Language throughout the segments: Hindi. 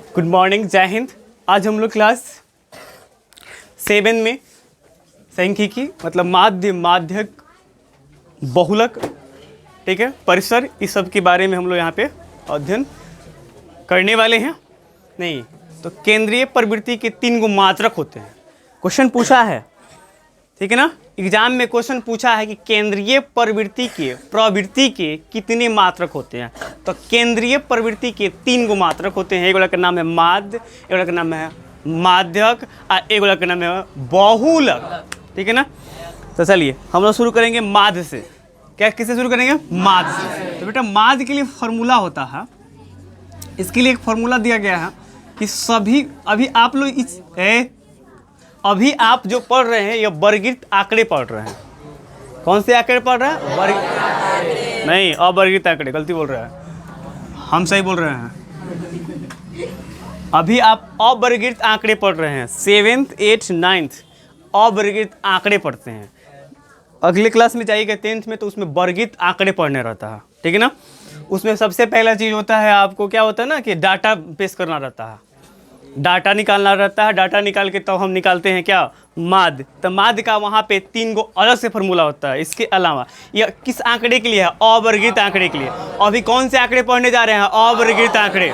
गुड मॉर्निंग, जय हिंद। आज हम लोग क्लास 7 में सांख्यिकी मतलब माध्य, माध्यक, बहुलक, ठीक है, परिसर, इस सब के बारे में हम लोग यहाँ पे अध्ययन करने वाले हैं। नहीं तो केंद्रीय प्रवृत्ति के 3 गो मात्रक होते हैं। क्वेश्चन पूछा है, ठीक है ना, एग्जाम में क्वेश्चन पूछा है कि केंद्रीय प्रवृत्ति के कितने मात्रक होते हैं। तो केंद्रीय प्रवृत्ति के 3 गो मात्रक होते हैं। एक वाला का नाम है माध्य, एक वाला का नाम है माध्यक और एक वाला का नाम है बहुलक, ठीक है ना। तो चलिए हम लोग शुरू करेंगे माध्य से। क्या किससे शुरू करेंगे? माध्य से। तो बेटा माध्य के लिए फॉर्मूला होता है, इसके लिए एक फॉर्मूला दिया गया है कि सभी अभी आप जो पढ़ रहे हैं ये वर्गीकृत आंकड़े पढ़ रहे हैं। कौन से आंकड़े पढ़ रहे हैं? नहीं, अवर्गीकृत आंकड़े, गलती बोल रहा है, हम सही बोल रहे हैं। अभी आप अवर्गीकृत आंकड़े पढ़ रहे हैं। 7th 8th 9th अवर्गीकृत आंकड़े पढ़ते हैं। अगले क्लास में जाइएगा 10th में, तो उसमें वर्गीकृत आंकड़े पढ़ने रहता है, ठीक है ना। उसमें सबसे पहला चीज़ होता है, आपको क्या होता है ना कि डाटा पेश करना रहता है, डाटा निकालना रहता है। डाटा निकाल के तब हम निकालते हैं क्या? माध्य। तो माध्य का वहाँ पे 3 गो अलग से फॉर्मूला होता है। इसके अलावा यह किस आंकड़े के लिए है? अवर्गीकृत आंकड़े के लिए। अभी कौन से आंकड़े पढ़ने जा रहे हैं? अवर्गीकृत आंकड़े,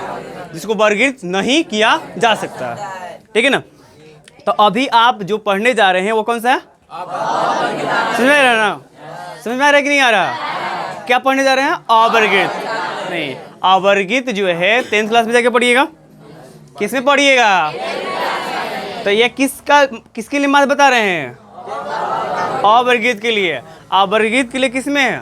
जिसको वर्गीकृत नहीं किया जा सकता, ठीक है ना। तो अभी आप जो पढ़ने जा रहे हैं वो कौन सा है? समझ में आ रहा है ना? समझ में आ रहा है कि नहीं आ रहा? क्या पढ़ने जा रहे हैं? अवर्गीकृत। नहीं, अवर्गीकृत जो है 10th क्लास में जाके पढ़िएगा। किस में पढ़िएगा? तो ये किसके लिए माध्य बता रहे हैं? अवर्गीकृत के लिए। अवर्गीकृत के लिए किस में है?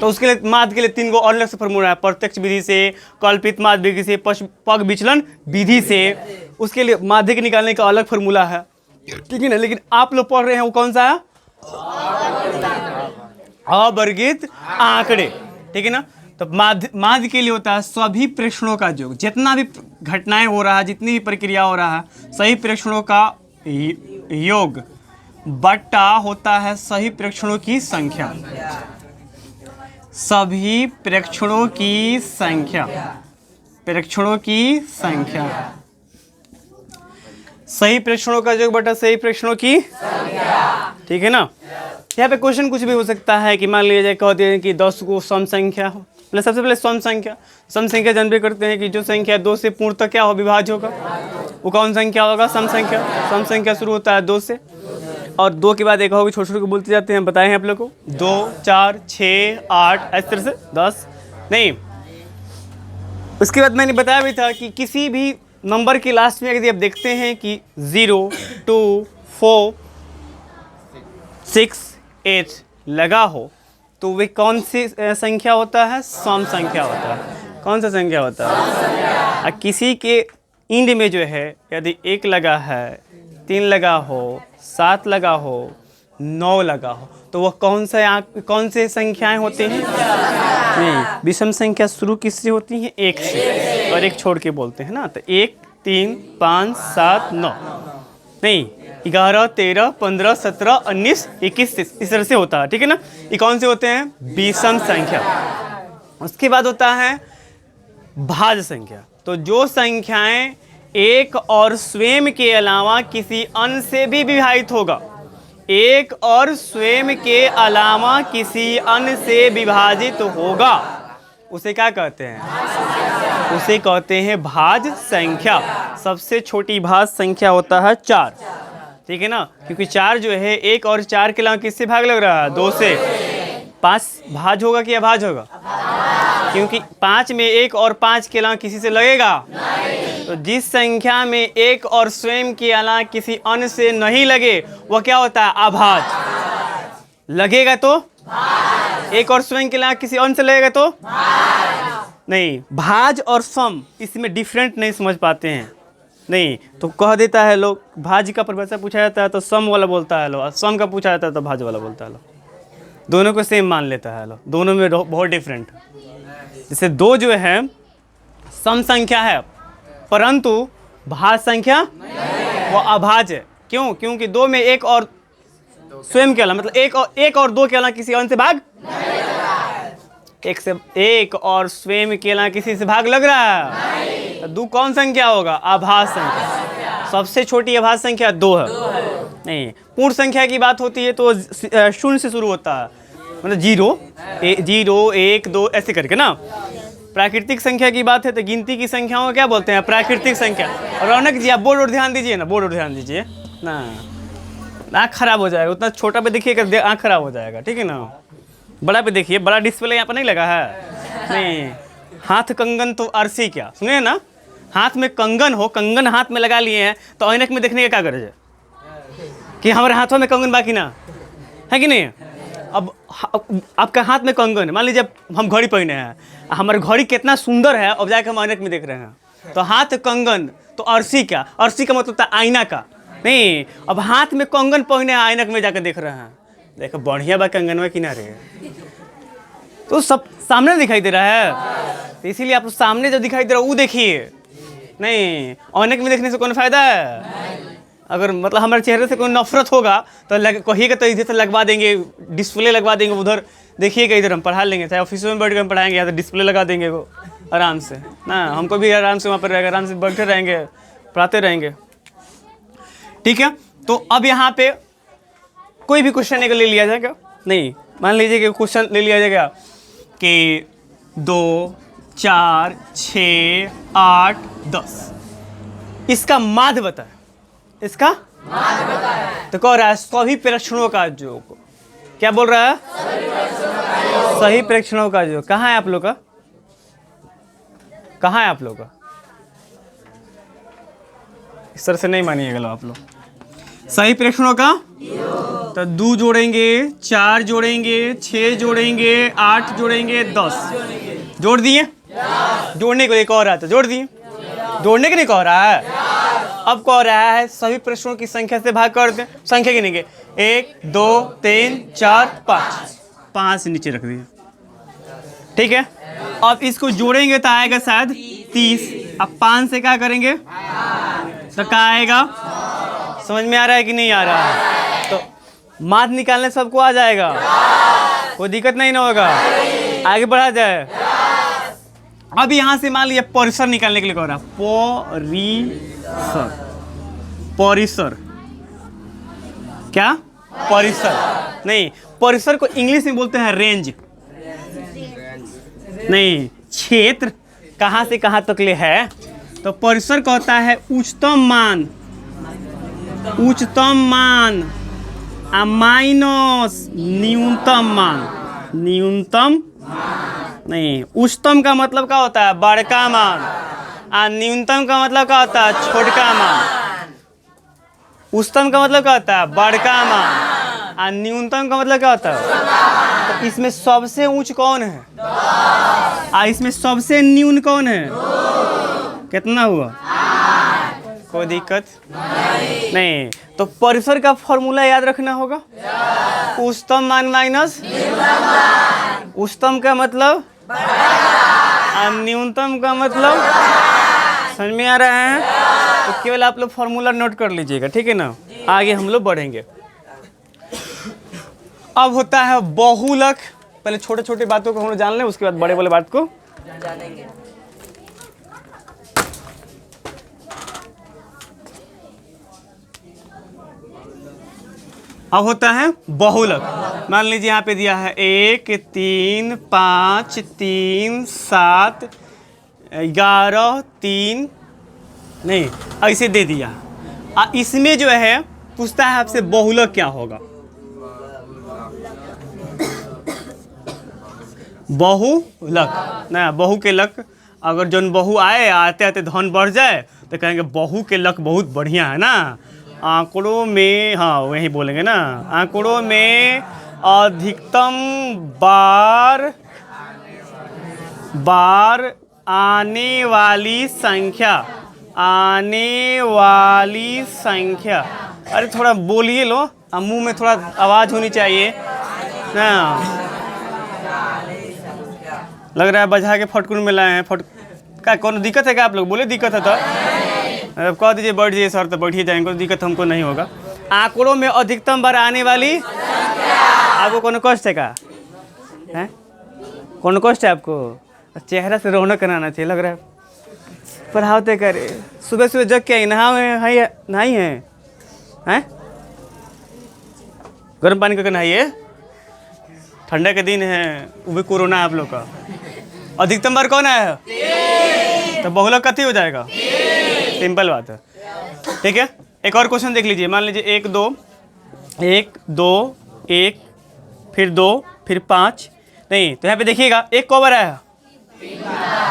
तो उसके लिए माध्य के लिए 3 गो अलग से फॉर्मूला है। प्रत्यक्ष विधि से, कल्पित माध्य विधि से, पग विचलन विधि से। उसके लिए माध्य के निकालने का अलग फॉर्मूला है, ठीक है ना। लेकिन आप लोग पढ़ रहे हैं वो कौन सा है? अवर्गीकृत आंकड़े, ठीक है ना। तो माध्य के लिए होता है सभी प्रेक्षणों का योग। जितना भी घटनाएं हो रहा है, जितनी भी प्रक्रिया हो रहा है, सही प्रेक्षणों का योग बट्टा होता है सही प्रेक्षणों की संख्या। सभी प्रेक्षणों की संख्या, प्रेक्षणों की संख्या, सही प्रेक्षणों का योग बटा सही प्रेक्षणों की संख्या, ठीक है ना। यहाँ पे क्वेश्चन कुछ भी हो सकता है कि मान लीजिए कहते हैं कि 10 को सम संख्या हो। सबसे पहले सम संख्या जानते करते हैं कि जो संख्या 2 से पूर्णतः क्या हो? विभाज्य होगा। वो कौन संख्या होगा? सम संख्या। सम संख्या शुरू होता है 2 से, और 2 के बाद एक होगी, छोटे छोटे को बोलते जाते हैं, बताए हैं आप लोग को। 2 4 6 8 इस तरह से 10 नहीं। उसके बाद मैंने बताया भी था कि किसी भी नंबर के लास्ट में यदि आप देखते हैं कि 0 2 4 6 8 लगा हो, तो वे कौन सी संख्या होता है? सम संख्या होता है। कौन सा संख्या होता है? किसी के इंड में जो है यदि 1 लगा है, 3 लगा हो, 7 लगा हो, 9 लगा हो, तो वह कौन से संख्याएं होते हैं? नहीं, विषम संख्या शुरू किससे होती है? 1 से, और 1 छोड़ के बोलते हैं ना। तो 1 3 5 7 9 नहीं, 11 13 15 17 19 21 इस तरह से होता है, ठीक है ना। ये कौन से होते हैं? विषम संख्या। उसके बाद होता है भाज्य संख्या। तो जो संख्याएं एक और स्वयं के अलावा किसी अन्य से भी विभाजित होगा, एक और स्वयं के अलावा किसी अन्य से विभाजित होगा, उसे क्या कहते हैं? उसे कहते हैं भाज्य संख्या। सबसे छोटी भाज्य संख्या होता है 4, ठीक है ना, क्योंकि 4 जो है 1 और 4 के अलावा किससे भाग लग रहा है? 2 से। 5 भाज्य होगा कि अभाज्य होगा? क्योंकि 5 में 1 और 5 के अलावा किसी से लगेगा नहीं। तो जिस संख्या में 1 और स्वयं के अलावा किसी अन्य से नहीं लगे वह क्या होता है? अभाज्य। लगेगा तो 1 और स्वयं के अलावा किसी अन्य से लगेगा तो नहीं। भाज्य और सम इसमें डिफरेंट नहीं समझ पाते हैं, नहीं तो कह देता है लोग, भाज्य का परिभाषा पूछा जाता है तो सम वाला बोलता है लोग, सम का पूछा जाता है तो भाज्य वाला बोलता है लोग। दोनों को सेम मान लेता है लोग, दोनों में बहुत डिफरेंट। जैसे 2 जो है सम संख्या है, परंतु भाज्य संख्या वो अभाज्य है। क्यों? क्योंकि 2 में 1 और स्वयं के अलावा, मतलब 1 और 2 के अलावा किसी अन्य से भाग, 1 और स्वयं के अलावा किसी से भाग लग रहा है। 2 कौन संख्या होगा? आभास संख्या। सबसे छोटी आभास संख्या 2 है। नहीं, पूर्ण संख्या की बात होती है तो 0 से शुरू होता है, मतलब 0 1 2 ऐसे करके ना। प्राकृतिक संख्या की बात है तो गिनती की संख्याओं को क्या बोलते हैं? प्राकृतिक संख्या। रौनक जी आप बोर्ड और ध्यान दीजिए ना, बोर्ड और ध्यान दीजिए ना, आँख खराब हो जाएगा। उतना छोटा पे देखिएगा आँख खराब हो जाएगा, ठीक है ना। बड़ा पे देखिए, बड़ा डिस्प्ले यहाँ पर नहीं लगा है। नहीं, हाथ कंगन तो अरसी क्या, सुनिए ना, हाथ में कंगन हो, कंगन हाथ में लगा लिए हैं तो ऐनक में देखने का क्या गरज है कि हमारे हाथों में कंगन बाकी ना है कि नहीं। अब आपका हाथ में कंगन है, मान लीजिए हम घड़ी पहने हैं, हमारी घड़ी कितना सुंदर है, अब जाके हम ऐनक में देख रहे हैं तो हाथ कंगन तो अरसी क्या, अरसी का मतलब था आईना का। नहीं, अब हाथ में कंगन पहने ऐनक में जाकर देख रहे हैं, देखो बढ़िया बा कंगन में किनारे तो सब सामने दिखाई दे रहा है, तो इसीलिए आप सामने जो दिखाई दे रहा है वो देखिए। नहीं, ऐनक में देखने से कौन फायदा है? अगर मतलब हमारे चेहरे से कोई नफरत होगा तो कहिएगा तो इधर से लगवा देंगे, डिस्प्ले लगवा देंगे, उधर देखिएगा, इधर हम पढ़ा लेंगे, चाहे ऑफिस में बैठ कर हम पढ़ाएंगे, या तो डिस्प्ले लगा देंगे वो आराम से ना, हमको भी आराम से वहाँ पर रहेगा, आराम से बैठे रहेंगे, पढ़ाते रहेंगे, ठीक है। तो अब यहाँ पे कोई भी क्वेश्चन ले लिया जाएगा। नहीं, मान लीजिए कि क्वेश्चन ले लिया जाएगा कि 2 4 6 8 10, इसका माध्य बताए, इसका माध्य बताए। तो कह रहा है सभी प्रेक्षणों का योग, क्या बोल रहा है? सही प्रेक्षणों का योग। कहाँ है आप लोग का? कहाँ है आप लोग का? इस तरह से नहीं मानिएगा आप लोग। सही प्रेक्षणों का तो 2 जोड़ेंगे, 4 जोड़ेंगे, 6 जोड़ेंगे, 8 जोड़ेंगे, 10 जोड़ दिए। जोड़ने को लिए कह रहा था, जोड़ दिए। जोड़ने के लिए कह रहा है। अब कह रहा है सभी प्रश्नों की संख्या से भाग कर दें। संख्या गिनेंगे 1 2 3 4 5, 5 नीचे रख दिए, ठीक है। अब इसको जोड़ेंगे तो आएगा शायद 30। अब 5 से क्या करेंगे तो क्या आएगा? समझ में आ रहा है कि नहीं आ रहा है? तो माध्य निकालने सबको आ जाएगा, कोई दिक्कत नहीं ना होगा। आगे बढ़ा जाए। अब यहाँ से मान लिया परिसर निकालने के लिए कह रहा, परिसर, परिसर क्या? परिसर नहीं, परिसर को इंग्लिश में बोलते हैं रेंज। नहीं, क्षेत्र कहाँ से कहाँ तक ले है, तो परिसर कहता है उच्चतम मान, उच्चतम मान माइनस न्यूनतम मान। न्यूनतम नहीं, उच्चतम का मतलब क्या होता है? बड़का मान। न्यूनतम का मतलब क्या होता है? छोटका मान। उच्चतम का मतलब क्या होता है? बड़का मान। न्यूनतम का मतलब क्या होता है? तो इसमें सबसे ऊंच कौन है? इसमें सबसे न्यून कौन है? कितना हुआ? कोई दिक्कत नहीं। तो परिसर का फॉर्मूला याद रखना होगा, उच्चतम मान माइनस उच्चतम का मतलब न्यूनतम का मतलब। समझ में आ रहा है? तो केवल आप लोग फॉर्मूला नोट कर लीजिएगा, ठीक है ना। आगे हम लोग बढ़ेंगे। अब होता है बहुलक। पहले छोटे छोटे बातों को हम लोग जान लें, उसके बाद बड़े बड़े बात को जानेंगे। अब होता है बहुलक। मान लीजिए यहाँ पे दिया है 1 3 5 3 7 11 3, नहीं ऐसे दे दिया। इसमें जो है पूछता है आपसे बहुलक क्या होगा। बहुलक ना, बहु के लक। अगर जो बहु आए, आते आते धन बढ़ जाए तो कहेंगे बहु के लक बहुत बढ़िया है ना। आंकड़ों में, हाँ वही बोलेंगे ना, आंकड़ों में अधिकतम बार आने वाली संख्या, आने वाली संख्या। अरे थोड़ा बोलिए लो, मुंह में थोड़ा आवाज़ होनी चाहिए ना। लग रहा है बजा के फटकुन में लाए हैं। क्या कौन दिक्कत है क्या? आप लोग बोले दिक्कत है तो कह दीजिए बैठ जाइए सर, तो बैठिए जाएंगे, कोई दिक्कत हमको नहीं होगा। आंकड़ों में अधिकतम बार आने वाली आपको कौन कष्ट है क्या है? कौन कष्ट है आपको? चेहरा से रौनक कराना चाहिए, लग रहा है पढ़ाते करे, सुबह सुबह जग के आई, नहाई है हैं? गर्म पानी करके नहाइए, ठंडा के दिन है, वो भी कोरोना है आप लोग का। अधिकतम बार कौन आया है? तो बहुलक कथी हो जाएगा? सिंपल बात है, ठीक है। एक और क्वेश्चन देख लीजिए, मान लीजिए 1 2 1 2 1 फिर 2 फिर 5, नहीं तो यहाँ पे देखिएगा 1 कौ बार आया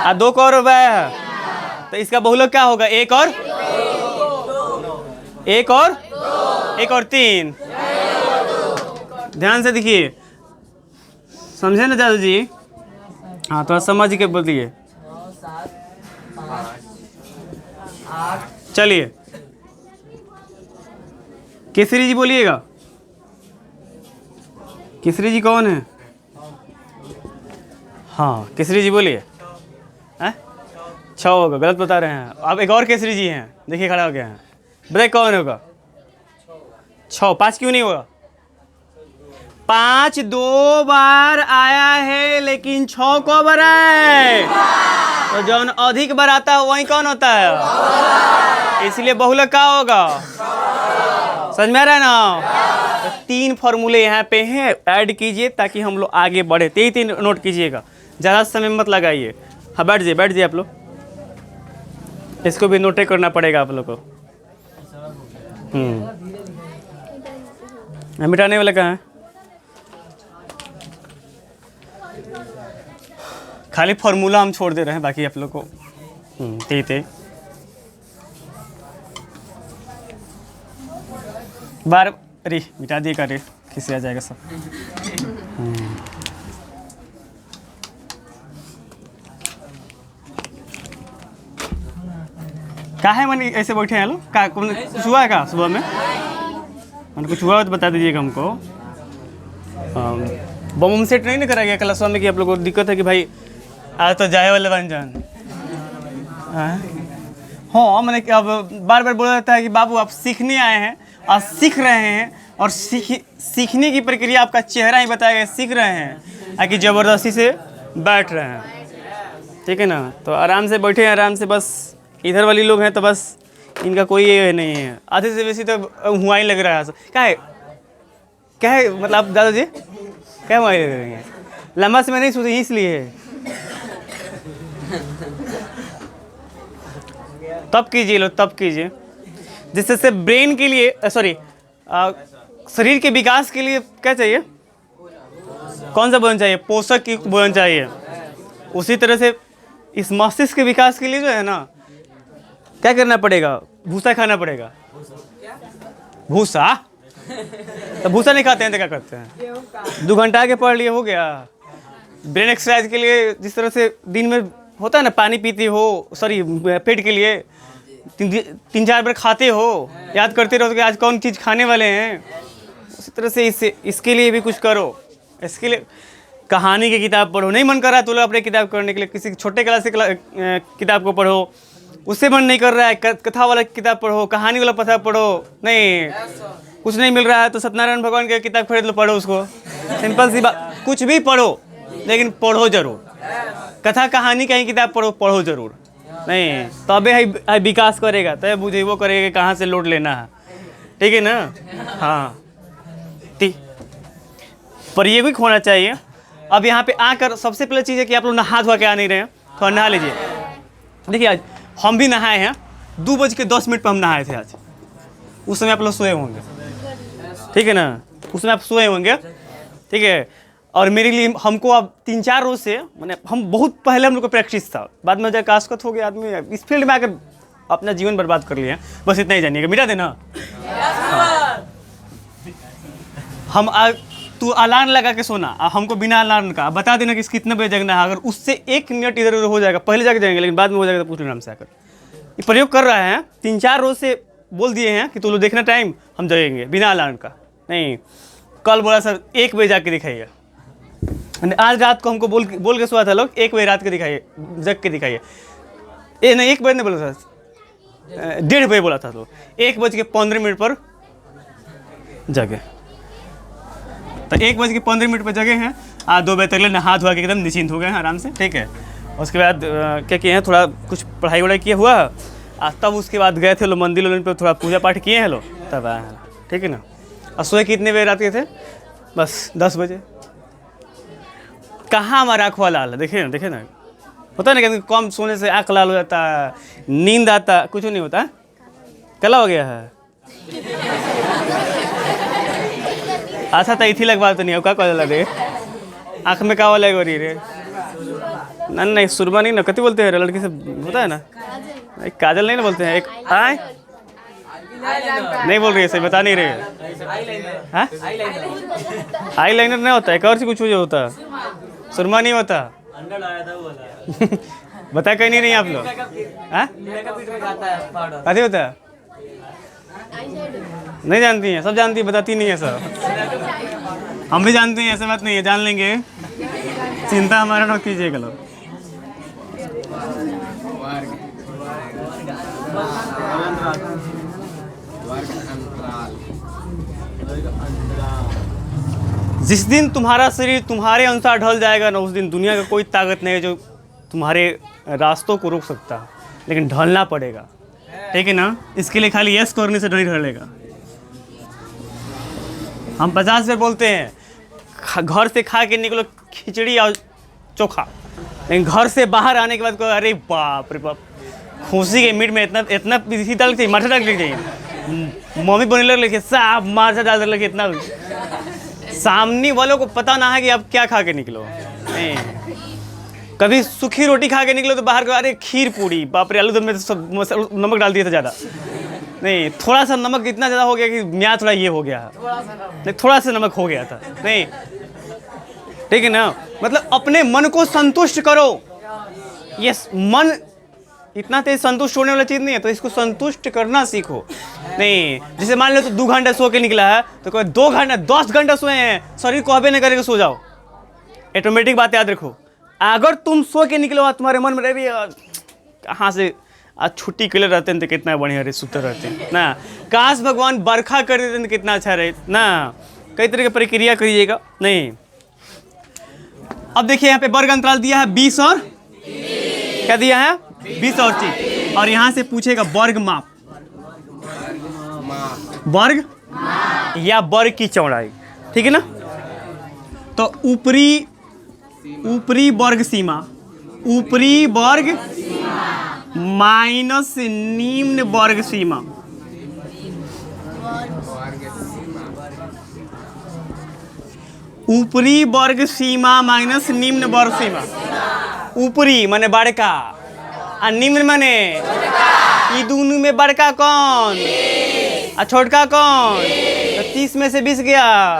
और 2 कौ बार आया, तो इसका बहुलक क्या होगा? 1 और 3। ध्यान से देखिए, समझे ना जादू जी? हाँ थोड़ा समझ के बोलिए। चलिए केसरी जी बोलिएगा, केसरी जी कौन है? हाँ केसरी जी बोलिए। हैं? 6 होगा, गलत बता रहे हैं। अब एक और केसरी जी हैं, देखिए खड़ा हो गया है, बताइए कौन होगा? 6। 5 क्यों नहीं होगा? 5 2 बार आया है, लेकिन 6 को बार है, तो जौन अधिक बार आता है वही कौन होता है? इसलिए बहुलक क्या होगा? समझ में आ रहा है ना? तो 3 फॉर्मूले यहाँ पे हैं, ऐड कीजिए ताकि हम लोग आगे बढ़े। 3 नोट कीजिएगा, ज़्यादा समय मत लगाइए। हाँ बैठ जाइए आप लोग, इसको भी नोट करना पड़ेगा आप लोग को। मिटाने वाला कहाँ है? खाली फॉर्मूला हम छोड़ दे रहे हैं, बाकी आप लोग को ते बार अरे मिटा दिए का रे, किसी आ जाएगा सब। क्या है मन ऐसे बैठे हैं लोग? क्या कुछ हुआ है क्या सुबह में? मन कुछ हुआ तो बता दीजिएगा हमको। बम सेट नहीं करा गया क्लास में कि आप लोगों को दिक्कत है कि भाई आज तो जाए वाले बन जान? हाँ मैंने अब बार बार बोला जाता है कि बाबू आप सीखने आए हैं और सीख रहे हैं, और सीखने की प्रक्रिया आपका चेहरा ही बताएगा सीख रहे हैं, कि ज़बरदस्ती से बैठ रहे हैं, ठीक है ना? तो आराम से बैठे हैं, आराम से। बस इधर वाली लोग हैं तो बस इनका कोई ये नहीं है, आधे से बेसी तो हुआ ही लग रहा है। क्या है मतलब दादाजी क्या हुआ लग रही है? लंबा समय नहीं सोची इसलिए। तब कीजिए लो, तब कीजिए जिससे से ब्रेन के लिए सॉरी शरीर के विकास के लिए क्या चाहिए? कौन सा भोजन चाहिए? पोषक युक्त भोजन चाहिए। उसी तरह से इस मस्तिष्क के विकास के लिए जो है ना, क्या करना पड़ेगा? भूसा खाना पड़ेगा। भूसा? तो भूसा नहीं खाते हैं तो क्या करते हैं? 2 घंटा आगे पढ़ लिए, हो गया। ब्रेन एक्सरसाइज के लिए जिस तरह से दिन में होता है ना, पानी पीते हो, सॉरी पेट के लिए 3-4 बार खाते हो, याद करते रहो कि आज कौन चीज़ खाने वाले हैं, उसी तरह से इसके लिए भी कुछ करो। इसके लिए कहानी की किताब पढ़ो, नहीं मन कर रहा है तो लो अपने किताब करने के लिए किसी छोटे क्लास से किताब को पढ़ो, उससे मन नहीं कर रहा है कथा वाला किताब पढ़ो, कहानी वाला पथा पढ़ो, नहीं कुछ नहीं मिल रहा है तो सत्यनारायण भगवान की किताब खरीद लो, पढ़ो उसको। सिंपल सी बात, कुछ भी पढ़ो लेकिन पढ़ो जरूर। कथा कहानी कहीं किताब पढ़ो जरूर, नहीं तबे है विकास करेगा, तब बुझे वो करेगा कहाँ से लोड लेना है, ठीक है ना? हाँ पर ये भी होना चाहिए। अब यहाँ पे आकर सबसे पहले चीज़ है कि आप लोग नहा धोआ के आ नहीं रहे हैं, थोड़ा नहा लीजिए। देखिए आज हम भी नहाए हैं, 2:10 पर हम नहाए थे आज। उस समय आप लोग सोए होंगे, ठीक है ना? उस समय आप सोए होंगे, ठीक है। और मेरे लिए हमको अब 3-4 रोज से मैंने हम बहुत पहले हम लोग को प्रैक्टिस था, बाद में जब कास्कत हो गया आदमी इस फील्ड में आकर अपना जीवन बर्बाद कर लिया। बस इतना ही जानिएगा, मिटा देना। हम तू अलार्म लगा के सोना, हमको बिना अलार्म का बता देना कि कितने बजे जगना है। अगर उससे 1 मिनट इधर उधर हो जाएगा, पहले जाके जाएंगे लेकिन बाद में हो जाएगा तो पूछ लेना हमसे आकर। ये प्रयोग कर रहे हैं, 3-4 रोज से बोल दिए हैं कि तू लोग देखना टाइम, हम जाएंगे बिना अलार्म का। नहीं कल बोला सर 1 बजे जाके दिखाइए, आज रात को हमको बोल के सोया था लोग 1 बजे रात के दिखाइए, जग के दिखाइए। ये नहीं 1 बजे नहीं बोला था, 1:30 बजे बोला था। तो 1:15 पर जगे, तो 1:15 पर जगे हैं। 2 बजे तक नहा धोआ के एकदम निश्चिंत हो गए हैं आराम से, ठीक है। उसके बाद क्या किए हैं, थोड़ा कुछ पढ़ाई वढ़ाई किया हुआ आज, तब उसके बाद गए थे लोग मंदिर उन्दिर पे, थोड़ा पूजा पाठ किए हैं लोग, तब आए हैं। ठीक है ना। और सोए कितने बजे रात के थे? बस 10 बजे। कहाँ हमारा आँख वाला हाल है, देखिए ना होता है ना कि कम सोने से आँख लाल हो जाता है, नींद आता, कुछ नहीं होता है, कला हो गया है। अच्छा तो इथी लगवा तो नहीं हो, क्या कह रे आँख में का वाला गोरी रे? नहीं सुरमा नहीं ना, कति बोलते हैं लड़की से होता है ना, एक काजल नहीं ना बोलते हैं, एक आए नहीं बोल रही है, सही बता नहीं रही है। आई लाइनर नहीं होता, एक और से कुछ होता है, सुरमा नहीं होता। बता कहीं नहीं आप लोग, कथी होता है? नहीं जानती हैं, सब जानती है, बताती नहीं है सब। हम भी जानते हैं, ऐसा बात नहीं है, जान लेंगे, चिंता हमारा न कीजिएगा लोग। जिस दिन तुम्हारा शरीर तुम्हारे अनुसार ढल जाएगा ना, उस दिन दुनिया का कोई ताकत नहीं है जो तुम्हारे रास्तों को रोक सकता, लेकिन ढलना पड़ेगा। ठीक है ना। इसके लिए खाली यस करने से नहीं ढलेगा। हम 50 बार बोलते हैं घर से खा के निकलो खिचड़ी और चोखा, लेकिन घर से बाहर आने के बाद को अरे बाप रे बाप, खुशी के मीट में इतना इसी डाल के मटर डाल के मम्मी बने लगे साफ मार्चा डाल लगे, इतना सामने वालों को पता ना है कि आप क्या खा के निकलो। नहीं, कभी सूखी रोटी खा के निकलो तो बाहर को अरे खीर पूड़ी, बाप रे आलू दम में तो सब नमक डाल दिया था ज़्यादा। नहीं, थोड़ा सा नमक इतना ज़्यादा हो गया कि म्याँ थोड़ा ये हो गया, नहीं थोड़ा सा नमक हो गया था। नहीं, ठीक है ना। मतलब अपने मन को संतुष्ट करो। यस, मन इतना तेज संतुष्ट होने वाला चीज़ नहीं है, तो इसको संतुष्ट करना सीखो। नहीं, जैसे मान लो तो 2 घंटा सो के निकला है, तो कोई 2 घंटा 10 घंटा सोए हैं, शरीर को हबे नहीं करेगा, सो जाओ। ऑटोमेटिक बात याद रखो, अगर तुम सो के निकलो और तुम्हारे मन में रहे कहाँ से आज छुट्टी के लिए रहते हैं तो कितना बढ़िया रहे, सुते रहते हैं ना, काश भगवान बरखा कर देते तो कितना अच्छा रहे ना। कई तरह की प्रक्रिया करिएगा। नहीं, अब देखिए यहाँ पे वर्ग अंतराल दिया है 20 और क्या दिया है 20 और 30, और यहाँ से पूछेगा वर्ग माप, वर्ग या वर्ग की चौड़ाई। ठीक है ना। तो ऊपरी वर्ग सीमा, ऊपरी वर्ग माइनस निम्न वर्ग सीमा, ऊपरी वर्ग सीमा माइनस निम्न वर्ग सीमा। ऊपरी माने बड़का और निम्न माने ये दोनों में बड़का कौन और छोटका कौन? तो 30 में से 20 गया,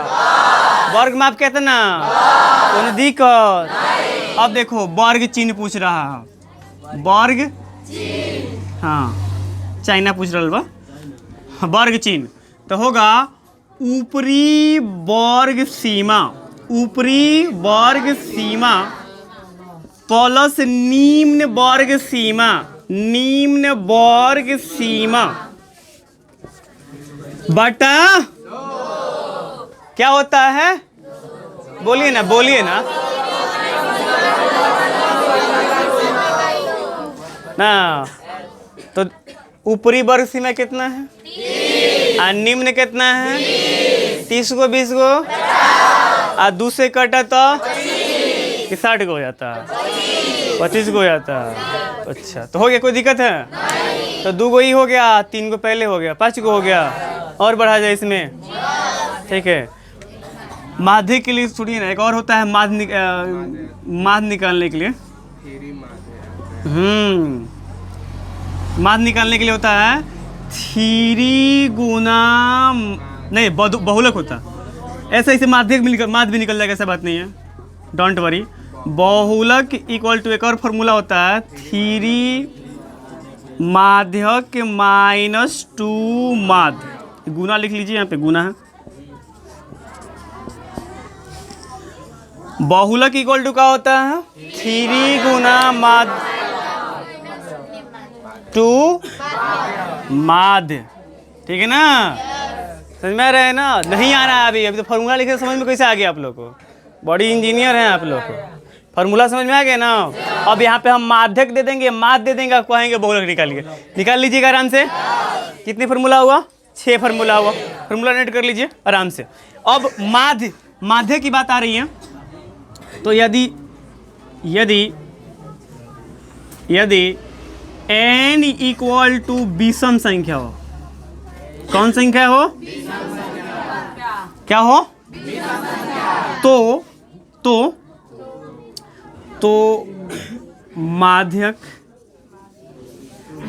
वर्ग माप कितना? तो दिक्कत। अब देखो वर्ग चिन्ह पूछ रहा है, वर्ग, हाँ चाइना पूछ रहा बा, वर्ग चिन्ह तो होगा ऊपरी वर्ग सीमा, ऊपरी वर्ग सीमा प्लस निम्न वर्ग सीमा, निम्न वर्ग सीमा बटा क्या होता है? बोलिए ना, बोलिए ना ना। तो ऊपरी वर्ग सीमा कितना है और निम्न कितना है? 30 को 20 को और 2 से कटा तो 60 को हो जाता है, 25 को हो जाता है। अच्छा, तो हो गया, कोई दिक्कत है? तो 2 को ही हो गया, 3 को पहले हो गया, 5 को हो गया, और बढ़ा जाए इसमें। ठीक है। माध्य के लिए सुनिए ना, एक और होता है माध्य निकालने के लिए। माध्य निकालने के लिए होता है 3 गुना, नहीं बहुलक होता है। ऐसे माध्य भी निकल जाएगा, ऐसा बात नहीं है, डोंट वरी। बहुलक इक्वल टू एक और फॉर्मूला होता है 3 माध्यक माइनस 2 माध्य, गुना लिख लीजिए, यहाँ पे गुना है। बहुलक इक्वल टू क्या होता है? 3 गुना माध्य 2 माध्य। ठीक है ना, समझ में आ रहा है ना? नहीं आ रहा है अभी तो फॉर्मूला लिखे समझ में कैसे आ गया आप लोग को? बॉडी इंजीनियर हैं आप लोग को। फार्मूला समझ में आ गया ना। अब यहाँ पे हम माध्यक दे देंगे, माध्य दे देंगे, कहेंगे बहुलक निकालिए, निकाल लीजिएगा आराम से। कितनी फार्मूला हुआ? 6 फार्मूला हुआ। फार्मूला नोट कर लीजिए आराम से। अब माध्य, माध्य की बात आ रही है, तो यदि यदि यदि n इक्वल टू विषम संख्या हो, कौन संख्या हो? क्या हो? तो माध्यक,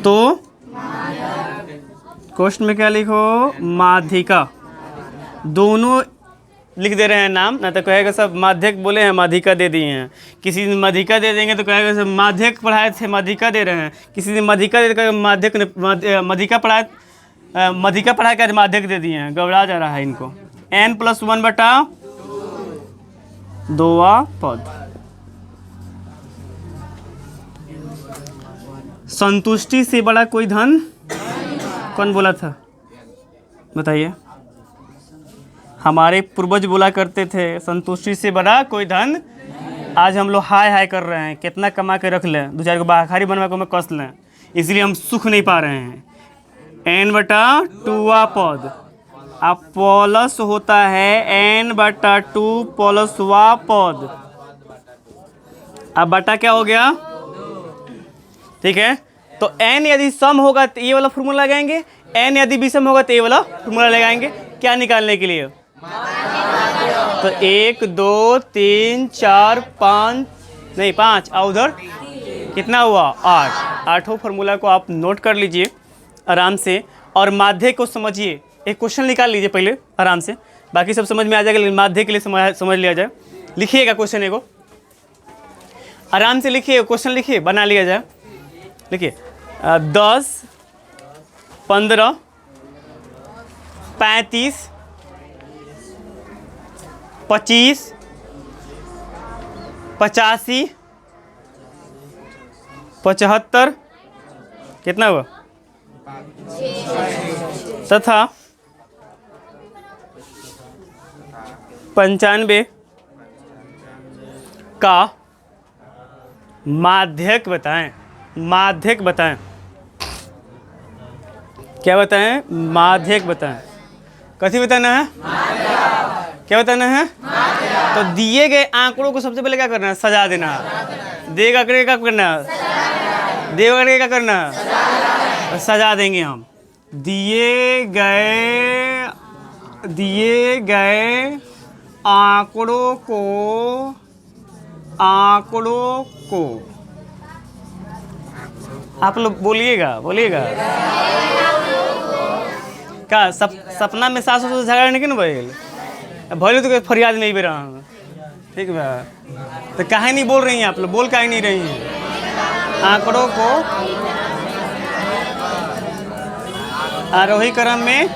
तो क्वेश्चन में क्या लिखो? माध्यिका। दोनों लिख दे रहे हैं नाम, ना तो कहेगा सब माध्यक बोले हैं माध्यिका दे दिए हैं। किसी दिन माध्यिका दे देंगे तो कहेगा सब माध्यक पढ़ाए थे माध्यिका दे रहे हैं। किसी दिन माध्यिका दे देगा माध्यक ने माध्यिका पढ़ाए, माध्यिका पढ़ा कर माध्यक दे दिए हैं। गबड़ा जा रहा है इनको। n+1/2 पद। संतुष्टि से बड़ा कोई धन, कौन बोला था बताइए? हमारे पूर्वज बोला करते थे संतुष्टि से बड़ा कोई धन। आज हम लोग हाय हाय कर रहे हैं, कितना कमा के रख लें, 2-4 को बाखारी बनवा के में कस लें, इसलिए हम सुख नहीं पा रहे हैं। n/2 पद अब प्लस होता है n/2 प्लसवा पद। अब बटा क्या हो गया? ठीक है, तो n यदि सम होगा तो ये वाला फॉर्मूला लगाएंगे, n यदि विषम होगा तो ये वाला फॉर्मूला लगाएंगे। क्या निकालने के लिए? तो 1 2 3 4 5 नहीं 5 और उधर कितना हुआ? 8। आठों फार्मूला को आप नोट कर लीजिए आराम से और माध्य को समझिए। एक क्वेश्चन निकाल लीजिए पहले आराम से, बाकी सब समझ में आ जाएगा, लेकिन माध्य के लिए समझ लिया जाए। लिखिएगा क्वेश्चन एगो, आराम से लिखिए, क्वेश्चन लिखिए, बना लिया जाए। लिखिए 10 15 35 25 85 75 कितना हुआ? तथा 95 का माध्यक बताएं। माध्यक बताएं। क्या बताएं? माध्यक बताएं। कथी बताना है? क्या बताना है? तो दिए गए आंकड़ों को सबसे पहले क्या करना है? सजा देना। देगा करके क्या करना है? देगा करके क्या करना है? सजा देंगे हम। दिए गए आंकड़ों को आप लोग बोलिएगा क्या सपना में सास ससुर झगड़ा नहीं ना भइल भले तो फरियाद नहीं बेरा। ठीक बा, तो काहे नहीं बोल रही हैं आप लोग? बोल काहे नहीं रही हैं? आंकड़ों को आरोही क्रम में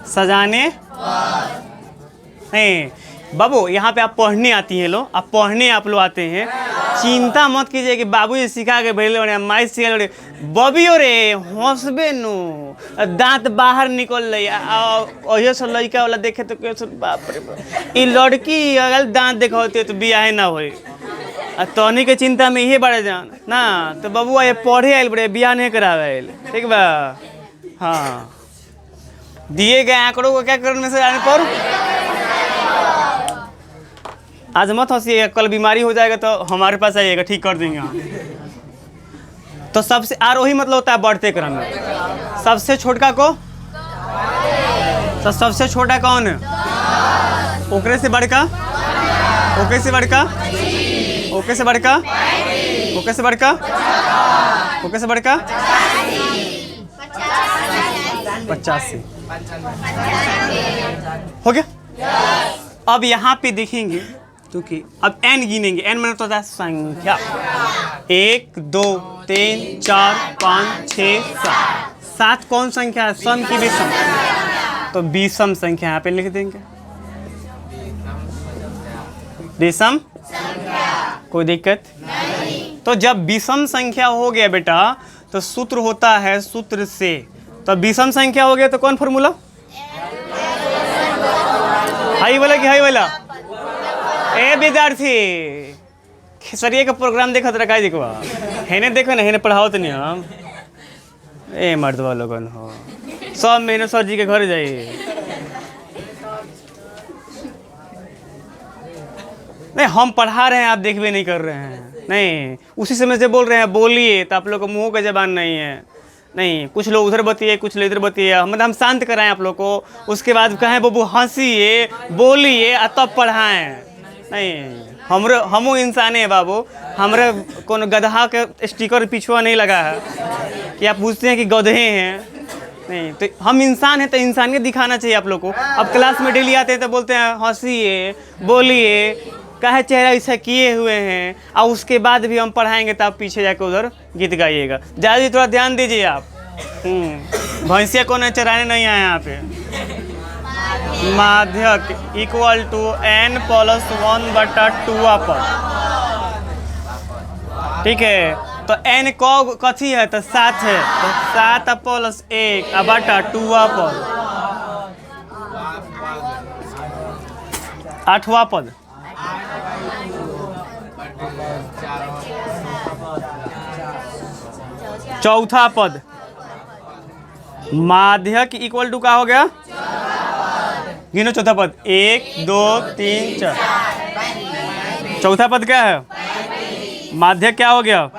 सजाने नहीं। बाबू यहाँ पे आप पढ़ने आती हैं लोग, आप पढ़ने आप लोग आते हैं। चिंता मत कीजिए कि बाबू जी सिखा के भेजले बड़े, माई सिखा बड़े, बबियो रे हंसबे नु दांत बाहर निकल रही। अहियो से लड़का वाला देखे तो कैसे बाप रे बाप, ये लड़की अगर दांत देखा होती तो बियाह ना होई। तोहनी के चिंता में ये बड़े जान ना, तो बबुआ ये पढ़े आयल बड़े, बियाह नहीं करावे। ठीक बा? हाँ, दिए गए आंकड़ों को क्या करने से जाने पर आज मत हंसिएगा, कल बीमारी हो जाएगा तो हमारे पास आइएगा, ठीक कर देंगे हम। तो सबसे आरोही मतलब होता है बढ़ते क्रम में। सबसे छोटा को तो सबसे छोटा कौन है? ओकरे से बढ़का, ओके से बढ़का, ओके से बढ़का, ओके से बढ़का, ओके से बढ़का 85 हो गया। अब यहाँ पे देखेंगे क्योंकि अब n गिनेंगे। n मतलब होता है संख्या। 1 2 3 4 5 6 7। 7 कौन संख्या है? सम की विषम? तो विषम संख्या यहाँ पे लिख देंगे। विषम कोई दिक्कत नहीं। तो जब विषम संख्या हो गया बेटा तो सूत्र होता है सूत्र से। तो विषम संख्या हो गया तो कौन फॉर्मूला? हाई वाला कि हाई वाला? ए विद्यार्थी खेसरिया का प्रोग्राम देखत रखा है, देखो हेने देखो ना, हेने पढ़ाओ तो नहीं हम ए मर्दवा लोगन हो सब महीने सर जी के घर जाइए। नहीं हम पढ़ा रहे हैं, आप देखबे नहीं कर रहे हैं। नहीं उसी समय से बोल रहे हैं बोलिए, तो आप लोग को मुंह का जबान नहीं है। नहीं कुछ लोग उधर बतिए, कुछ लोग इधर बतिए, मतलब हम शांत कराएं आप लोग को, उसके बाद कहें बबू हंसिए बोलिए और तब पढ़ाएं। नहीं हमू इंसान है बाबू, हमरे कोनो गधा के स्टिकर पिछुआ नहीं लगा है कि आप पूछते हैं कि गधे हैं। नहीं तो हम इंसान हैं, तो इंसानियत दिखाना चाहिए आप लोग को। अब क्लास में डेली आते हैं तो बोलते हैं हंसिए बोलिए, कहे चेहरा ऐसा किए हुए हैं, और उसके बाद भी हम पढ़ाएंगे तो आप पीछे जाकर उधर गीत गाइएगा। ज़्यादा थोड़ा ध्यान दीजिए आप। भैंसिया को नहीं चराने नहीं आए यहाँ पे। माध्यक इक्वल टू n + 1/2 पर, ठीक है। तो n कथी है, तो 7 है, तो 7 + 1/2 पर 8वां पद। चौथा पद माध्यक इक्वल टू का हो गया, गिनो चौथा पद 1 2 3 4। चौथा पद क्या है, माध्यक क्या हो गया,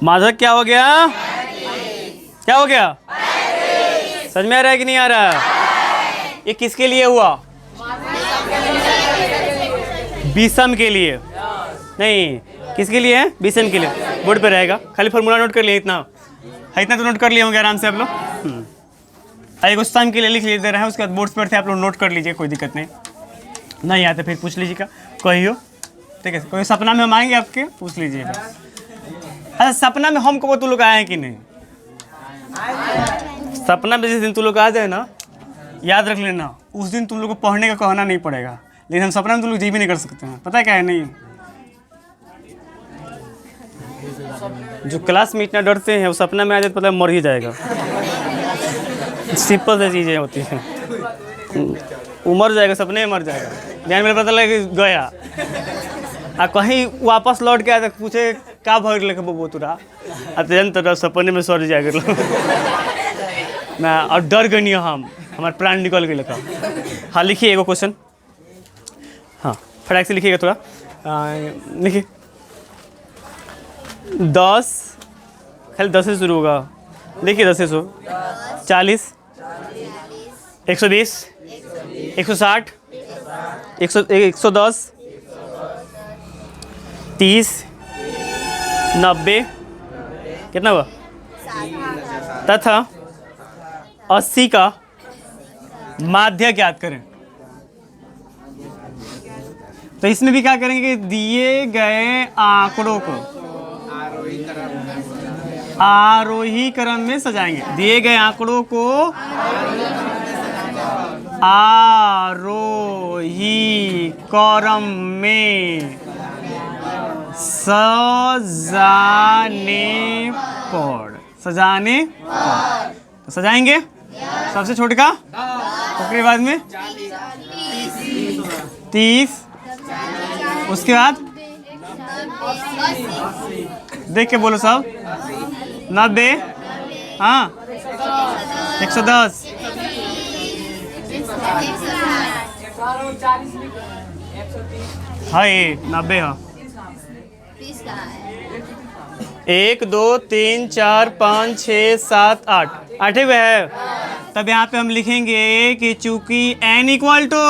माध्यक क्या हो गया, क्या हो गया, समझ में आ रहा है कि नहीं आ रहा? ये किसके लिए हुआ, विषम के लिए। नहीं किसके लिए है, विषम के लिए। बोर्ड पे रहेगा, खाली फॉर्मूला नोट कर लिए, इतना तो नोट कर लिए होंगे आराम से आप लोग। एक सम के लिए लिख दे रहे हैं, उसके बाद बोर्ड्स पर थे, आप लोग नोट कर लीजिए, कोई दिक्कत नहीं आते फिर पूछ लीजिएगा कहियो, ठीक है। कोई सपना में हम आएंगे आपके, पूछ लीजिएगा। अच्छा सपना में हम को तू लोग आए हैं कि नहीं? सपना में जिस दिन तू लोग आ जाए ना, याद रख लेना, उस दिन तुम लोग को पढ़ने का कहना नहीं पड़ेगा। लेकिन हम सपना में तुम लोग जी भी नहीं कर सकते हैं, पता है क्या है? नहीं जो क्लास में इतना डरते हैं वो सपना में आ जाए तो पता है मर ही जाएगा। सिंपल सी चीज़ें होती हैं, वो मर जाएगा, सपने में मर जाएगा। ध्यान में पता लगे गया आ कहीं वापस लौट के आया तो पूछे का भर लेके वो तुरा अत्यंत सपने में सर जाएगा ना, और डर गई हम, हमारे प्राण निकल गए लगा। हाँ लिखिए एगो क्वेश्चन, हाँ फटाक से लिखिएगा थोड़ा, लिखिए 10 खाली 10 से शुरू होगा, देखिए 10 से 100 40 120 160 110 30 90 कितना हुआ, तथा 80 का माध्यक याद करें। तो इसमें भी क्या करेंगे, दिए गए आंकड़ों को आरोही क्रम में सजाएंगे। दिए गए आंकड़ों को आरोही क्रम में सजाने तो सजाएंगे। सबसे छोटे का उसके बाद में 30, उसके बाद देख के बोलो सब 90, हाँ 110, हाँ ये 90 हाँ 1 2 3 4 5 6 7 8 8 में है। तब यहाँ पे हम लिखेंगे कि चूंकि n इक्वल टू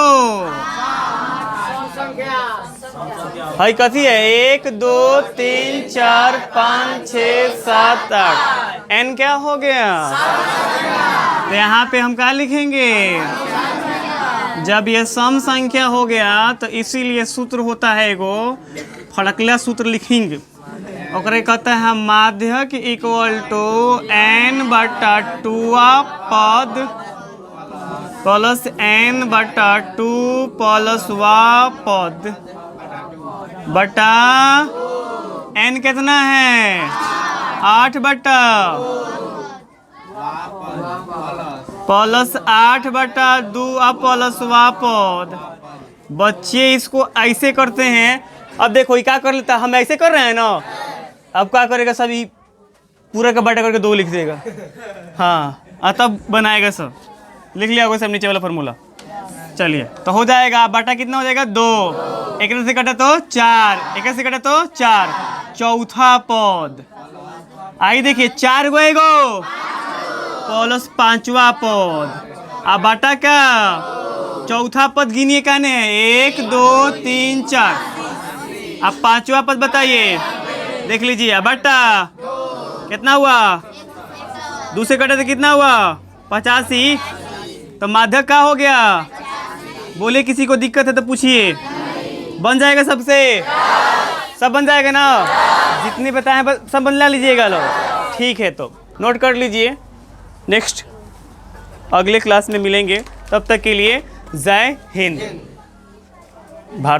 हाई कथी है 1 2 3 4 5 6 7 8 n क्या हो गया, तो यहाँ पे हम क्या लिखेंगे, जब ये सम संख्या हो गया तो इसीलिए सूत्र होता है एगो फड़कला सूत्र लिखेंगे, ओकरे कहते हैं माध्यक इक्वल टू n/2 पद प्लस n/2 प्लस पद बटा n कितना है 8 बटा प्लस 8/2 प्लस पद बच्चे इसको ऐसे करते हैं। अब देखो ये क्या कर लेता है, हम ऐसे कर रहे हैं ना, अब क्या करेगा सब, ये पूरा का बाटा करके 2 लिख देगा। हाँ तब बनाएगा सब, लिख लिया होगा सब नीचे वाला फॉर्मूला। चलिए तो हो जाएगा, बाटा कितना हो जाएगा 2, एक से कटा तो 4, एक से कटा तो 4, चौथा पद आई देखिए 4 गो एगो प्लस 5वां पद, अब बाटा का चौथा पद गिनिए काने है 1 2 3 4, अब 5वां पद बताइए, देख लीजिए बाटा कितना हुआ, 2 से कटे तो कितना हुआ 85, तो माध्यक का हो गया, बोले किसी को दिक्कत है तो पूछिए, बन जाएगा सबसे, सब बन जाएगा ना, जितने बताए हैं सब बना लीजिएगा लो। ठीक है तो नोट कर लीजिए, नेक्स्ट अगले क्लास में मिलेंगे, तब तक के लिए जय हिंद। भारत।